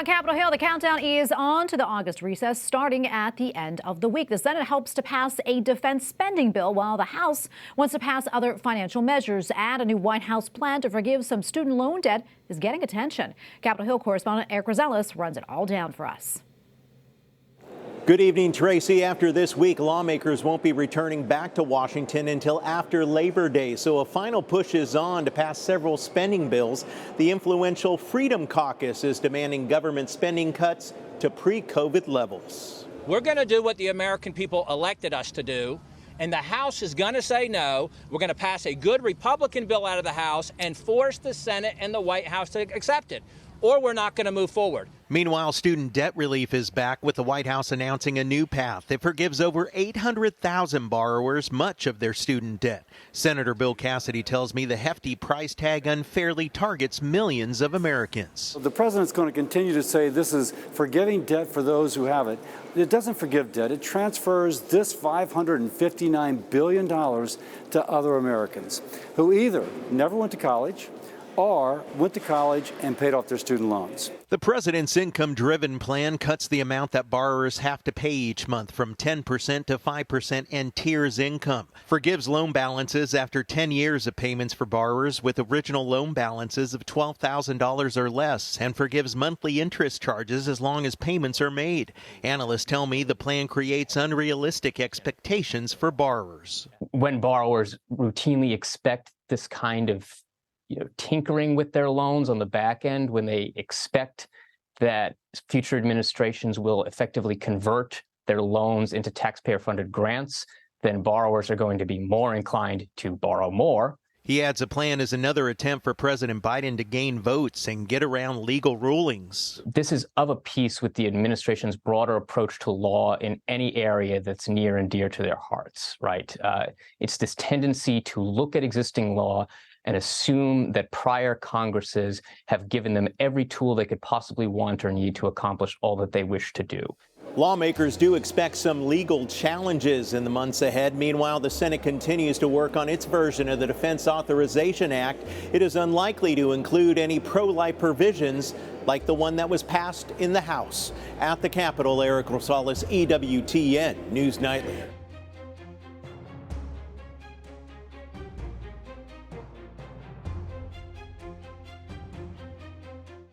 On Capitol Hill, the countdown is on to the August recess starting at the end of the week. The Senate hopes to pass a defense spending bill, while the House wants to pass other financial measures. And a new White House plan to forgive some student loan debt is getting attention. Capitol Hill correspondent Eric Rosales runs it all down for us. Good evening, Tracy. After this week, lawmakers won't be returning back to Washington until after Labor Day. So a final push is on to pass several spending bills. The influential Freedom Caucus is demanding government spending cuts to pre-COVID levels. We're going to do what the American people elected us to do, and the House is going to say no. We're going to pass a good Republican bill out of the House and force the Senate and the White House to accept it, or we're not going to move forward. Meanwhile, student debt relief is back, with the White House announcing a new path that forgives over 800,000 borrowers much of their student debt. Senator Bill Cassidy tells me the hefty price tag unfairly targets millions of Americans. The president's going to continue to say this is forgiving debt for those who have it. It doesn't forgive debt. It transfers this $559 billion to other Americans who either never went to college or went to college and paid off their student loans. The president's income-driven plan cuts the amount that borrowers have to pay each month from 10% to 5% and tiers income. Forgives loan balances after 10 years of payments for borrowers with original loan balances of $12,000 or less, and forgives monthly interest charges as long as payments are made. Analysts tell me the plan creates unrealistic expectations for borrowers. When borrowers routinely expect this kind of tinkering with their loans on the back end, when they expect that future administrations will effectively convert their loans into taxpayer-funded grants, then borrowers are going to be more inclined to borrow more. He adds a plan is another attempt for President Biden to gain votes and get around legal rulings. This is of a piece with the administration's broader approach to law in any area that's near and dear to their hearts, right? It's this tendency to look at existing law and assume that prior Congresses have given them every tool they could possibly want or need to accomplish all that they wish to do. Lawmakers do expect some legal challenges in the months ahead. Meanwhile, the Senate continues to work on its version of the Defense Authorization Act. It is unlikely to include any pro-life provisions like the one that was passed in the House. At the Capitol, Eric Rosales, EWTN News Nightly.